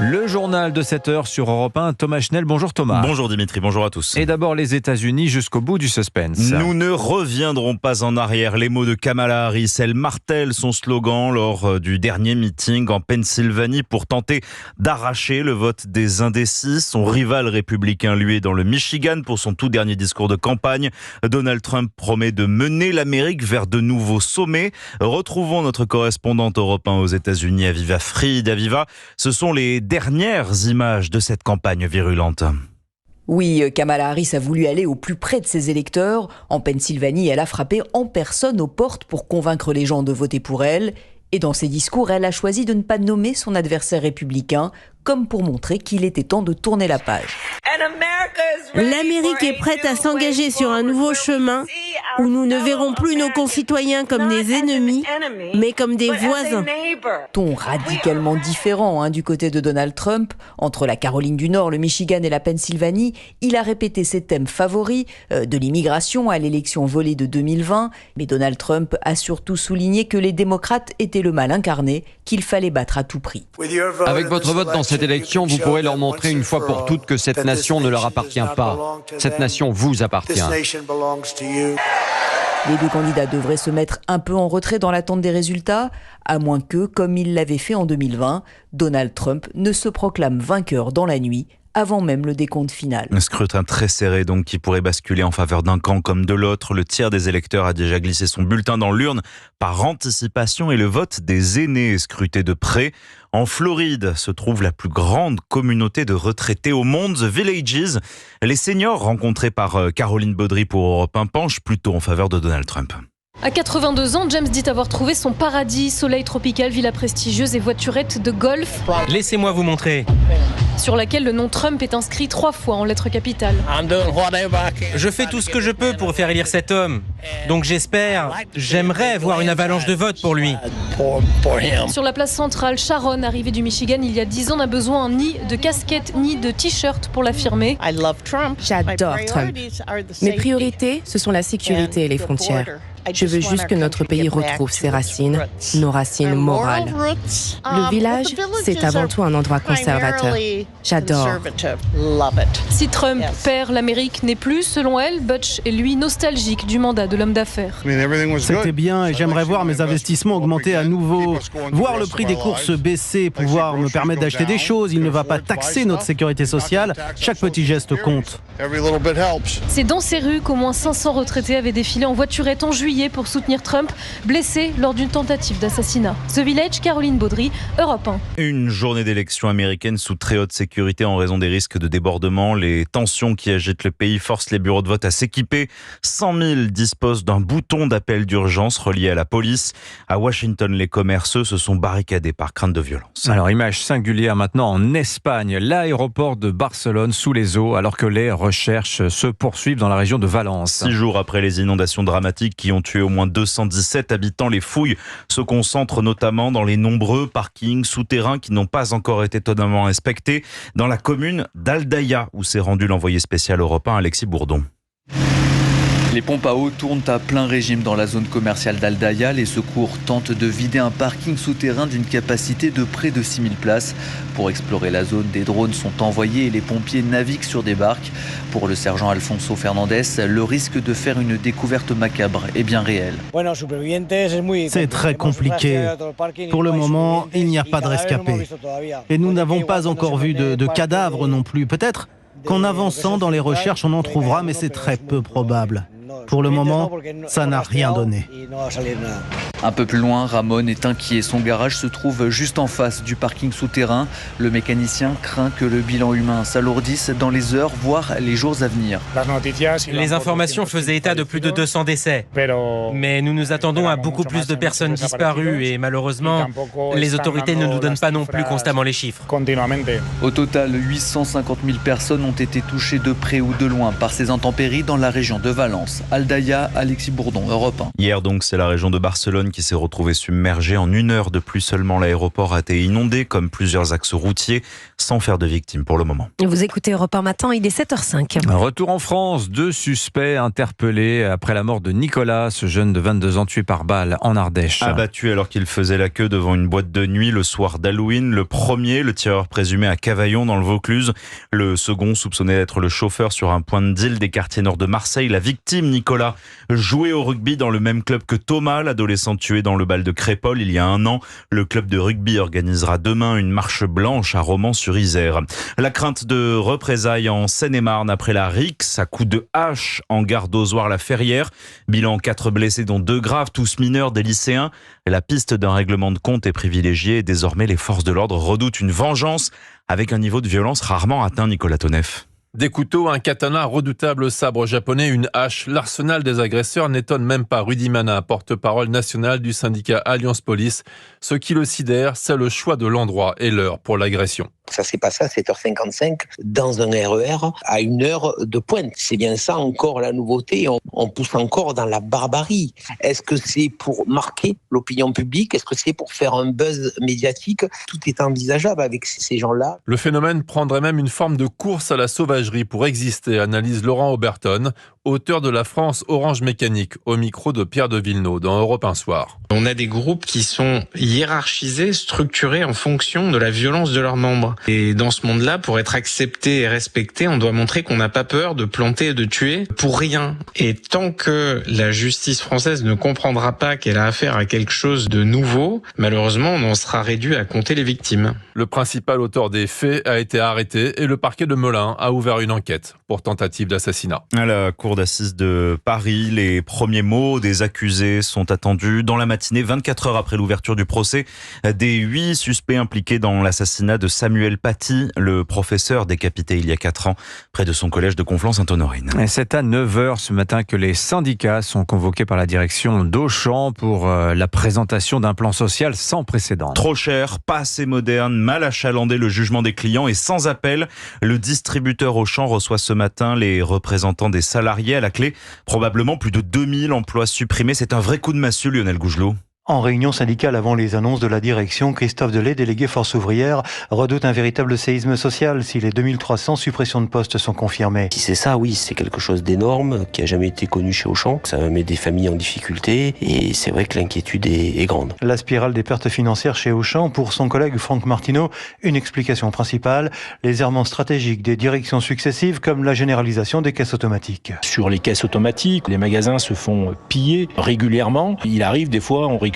Le journal de 7h sur Europe 1, Thomas Schnell. Bonjour Thomas. Bonjour Dimitri, bonjour à tous. Et d'abord les États-Unis jusqu'au bout du suspense. Nous ne reviendrons pas en arrière. Les mots de Kamala Harris, elle martèle son slogan lors du dernier meeting en Pennsylvanie pour tenter d'arracher le vote des indécis. Son rival républicain, lui, est dans le Michigan pour son tout dernier discours de campagne. Donald Trump promet de mener l'Amérique vers de nouveaux sommets. Retrouvons notre correspondante Europe 1 aux États-Unis, Aviva Fried. Aviva, ce sont les dernières images de cette campagne virulente. Oui, Kamala Harris a voulu aller au plus près de ses électeurs. En Pennsylvanie, elle a frappé en personne aux portes pour convaincre les gens de voter pour elle. Et dans ses discours, elle a choisi de ne pas nommer son adversaire républicain, comme pour montrer qu'il était temps de tourner la page. L'Amérique est prête à s'engager sur un nouveau chemin où nous ne verrons plus nos concitoyens comme des ennemis, mais comme des voisins. Ton radicalement différent du côté de Donald Trump. Entre la Caroline du Nord, le Michigan et la Pennsylvanie, il a répété ses thèmes favoris, de l'immigration à l'élection volée de 2020. Mais Donald Trump a surtout souligné que les démocrates étaient le mal incarné, qu'il fallait battre à tout prix. Avec votre vote dans cette élection, vous pourrez leur montrer une fois pour toutes que cette nation ne leur appartient pas. Cette nation vous appartient. Les deux candidats devraient se mettre un peu en retrait dans l'attente des résultats, à moins que, comme il l'avait fait en 2020, Donald Trump ne se proclame vainqueur dans la nuit, avant même le décompte final. Un scrutin très serré donc qui pourrait basculer en faveur d'un camp comme de l'autre. Le tiers des électeurs a déjà glissé son bulletin dans l'urne par anticipation et le vote des aînés est scruté de près. En Floride se trouve la plus grande communauté de retraités au monde, The Villages. Les seniors rencontrés par Caroline Baudry pour Europe 1 penchent plutôt en faveur de Donald Trump. À 82 ans, James dit avoir trouvé son paradis, soleil tropical, villa prestigieuse et voiturette de golf. Laissez-moi vous montrer. Sur laquelle le nom Trump est inscrit 3 fois en lettres capitales. Je fais tout ce que je peux pour faire élire cet homme. Donc j'aimerais voir une avalanche de votes pour lui. Sur la place centrale, Sharon, arrivée du Michigan il y a 10 ans, n'a besoin ni de casquette ni de t-shirt pour l'affirmer. J'adore Trump. Mes priorités, ce sont la sécurité et les frontières. Je veux juste que notre pays retrouve ses racines, nos racines morales. Le village, c'est avant tout un endroit conservateur. J'adore. Si Trump perd, l'Amérique n'est plus, selon elle. Butch est lui nostalgique du mandat de l'homme d'affaires. C'était bien et j'aimerais voir mes investissements augmenter à nouveau, voir le prix des courses baisser, pouvoir me permettre d'acheter des choses. Il ne va pas taxer notre sécurité sociale. Chaque petit geste compte. C'est dans ces rues qu'au moins 500 retraités avaient défilé en voiturette en juillet pour soutenir Trump, blessé lors d'une tentative d'assassinat. The Village, Caroline Baudry, Europe 1. Une journée d'élection américaine sous très haute sécurité en raison des risques de débordement. Les tensions qui agitent le pays forcent les bureaux de vote à s'équiper. 100 000 disposent d'un bouton d'appel d'urgence relié à la police. À Washington, les commerces se sont barricadés par crainte de violence. Alors, image singulière maintenant en Espagne. L'aéroport de Barcelone sous les eaux alors que les recherches se poursuivent dans la région de Valence. 6 jours après les inondations dramatiques qui ont tué au moins 217 habitants, les fouilles se concentrent notamment dans les nombreux parkings souterrains qui n'ont pas encore été totalement inspectés dans la commune d'Aldaya où s'est rendu l'envoyé spécial européen Alexis Bourdon. Les pompes à eau tournent à plein régime dans la zone commerciale d'Aldaya. Les secours tentent de vider un parking souterrain d'une capacité de près de 6000 places. Pour explorer la zone, des drones sont envoyés et les pompiers naviguent sur des barques. Pour le sergent Alfonso Fernandez, le risque de faire une découverte macabre est bien réel. C'est très compliqué. Pour le moment, il n'y a pas de rescapés. Et nous n'avons pas encore vu de cadavres non plus. Peut-être qu'en avançant dans les recherches, on en trouvera, mais c'est très peu probable. Pour le moment, ça n'a rien donné. Un peu plus loin, Ramon est inquiet. Son garage se trouve juste en face du parking souterrain. Le mécanicien craint que le bilan humain s'alourdisse dans les heures, voire les jours à venir. Les informations faisaient état de plus de 200 décès. Mais nous nous attendons à beaucoup plus de personnes disparues et malheureusement, les autorités ne nous donnent pas non plus constamment les chiffres. Au total, 850 000 personnes ont été touchées de près ou de loin par ces intempéries dans la région de Valence. Aldaya, Alexis Bourdon, Europe 1. Hier donc, c'est la région de Barcelone qui s'est retrouvé submergé en 1 heure de pluie seulement. L'aéroport a été inondé comme plusieurs axes routiers sans faire de victimes pour le moment. Vous écoutez Europe 1 Matin, il est 7h05. Retour en France, 2 suspects interpellés après la mort de Nicolas, ce jeune de 22 ans tué par balle en Ardèche. Abattu alors qu'il faisait la queue devant une boîte de nuit le soir d'Halloween. Le premier, le tireur présumé à Cavaillon dans le Vaucluse. Le second, soupçonné d'être le chauffeur sur un point de deal des quartiers nord de Marseille. La victime, Nicolas, jouait au rugby dans le même club que Thomas, l'adolescent tué dans le bal de Crépol il y a 1 an. Le club de rugby organisera demain une marche blanche à Romans-sur-Isère. La crainte de représailles en Seine-et-Marne après la rixe à coups de hache en gare d'Ozoir-la-Ferrière. Bilan 4 blessés dont 2 graves, tous mineurs, des lycéens. La piste d'un règlement de compte est privilégiée et désormais les forces de l'ordre redoutent une vengeance avec un niveau de violence rarement atteint, Nicolas Tonef. Des couteaux, un katana, redoutable sabre japonais, une hache. L'arsenal des agresseurs n'étonne même pas Rudy Mana, porte-parole national du syndicat Alliance Police. Ce qui le sidère, c'est le choix de l'endroit et l'heure pour l'agression. Ça s'est passé à 7h55 dans un RER à 1 heure de pointe. C'est bien ça encore la nouveauté. On pousse encore dans la barbarie. Est-ce que c'est pour marquer l'opinion publique ? Est-ce que c'est pour faire un buzz médiatique ? Tout est envisageable avec ces gens-là. Le phénomène prendrait même une forme de course à la sauvagerie pour exister, analyse Laurent Oberton, auteur de La France Orange Mécanique, au micro de Pierre de Villeneuve dans Europe 1 Soir. On a des groupes qui sont hiérarchisés, structurés en fonction de la violence de leurs membres. Et dans ce monde-là, pour être accepté et respecté, on doit montrer qu'on n'a pas peur de planter et de tuer pour rien. Et tant que la justice française ne comprendra pas qu'elle a affaire à quelque chose de nouveau, malheureusement, on en sera réduit à compter les victimes. Le principal auteur des faits a été arrêté et le parquet de Melun a ouvert une enquête pour tentative d'assassinat. À la cour d'assises de Paris, les premiers mots des accusés sont attendus dans la matinée, 24 heures après l'ouverture du procès des 8 suspects impliqués dans l'assassinat de Samuel Paty, le professeur décapité il y a 4 ans près de son collège de Conflans-Sainte-Honorine. Et c'est à 9h ce matin que les syndicats sont convoqués par la direction d'Auchan pour la présentation d'un plan social sans précédent. Trop cher, pas assez moderne, mal achalandé le jugement des clients et sans appel. Le distributeur Auchan reçoit ce matin les représentants des salariés à la clé. Probablement plus de 2000 emplois supprimés. C'est un vrai coup de massue, Lionel Gougelot. En réunion syndicale avant les annonces de la direction, Christophe Delay, délégué Force ouvrière, redoute un véritable séisme social si les 2300 suppressions de postes sont confirmées. Si c'est ça, oui, c'est quelque chose d'énorme qui n'a jamais été connu chez Auchan. Ça met des familles en difficulté et c'est vrai que l'inquiétude est grande. La spirale des pertes financières chez Auchan, pour son collègue Franck Martineau, une explication principale, les errements stratégiques des directions successives comme la généralisation des caisses automatiques. Sur les caisses automatiques, les magasins se font piller régulièrement. Il arrive des fois, on récupère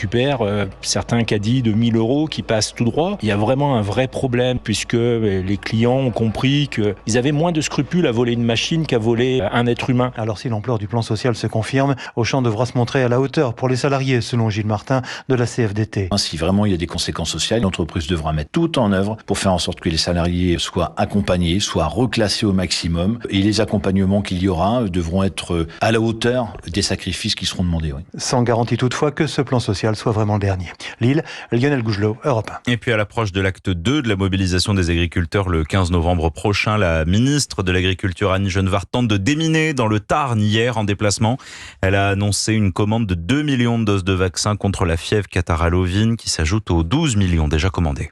certains caddies de 1000 € qui passent tout droit. Il y a vraiment un vrai problème puisque les clients ont compris qu'ils avaient moins de scrupules à voler une machine qu'à voler un être humain. Alors si l'ampleur du plan social se confirme, Auchan devra se montrer à la hauteur pour les salariés, selon Gilles Martin de la CFDT. Si vraiment il y a des conséquences sociales, l'entreprise devra mettre tout en œuvre pour faire en sorte que les salariés soient accompagnés, soient reclassés au maximum. Et les accompagnements qu'il y aura devront être à la hauteur des sacrifices qui seront demandés. Oui. Sans garantie toutefois que ce plan social soit vraiment le dernier. Lille, Lionel Gougelot, Europe 1. Et puis à l'approche de l'acte 2 de la mobilisation des agriculteurs le 15 novembre prochain, la ministre de l'Agriculture Annie Genevard tente de déminer dans le Tarn hier en déplacement. Elle a annoncé une commande de 2 millions de doses de vaccins contre la fièvre catarrhale-ovine qui s'ajoute aux 12 millions déjà commandés.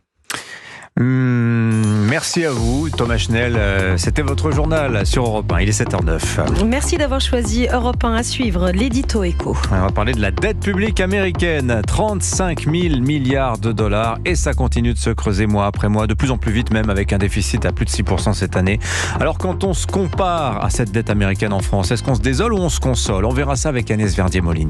Merci à vous, Thomas Schnell. C'était votre journal sur Europe 1. Il est 7h09. Merci d'avoir choisi Europe 1 à suivre, l'édito écho. On va parler de la dette publique américaine. 35 000 milliards de dollars et ça continue de se creuser mois après mois, de plus en plus vite même, avec un déficit à plus de 6% cette année. Alors quand on se compare à cette dette américaine en France, est-ce qu'on se désole ou on se console ? On verra ça avec Agnès Verdier-Molinier.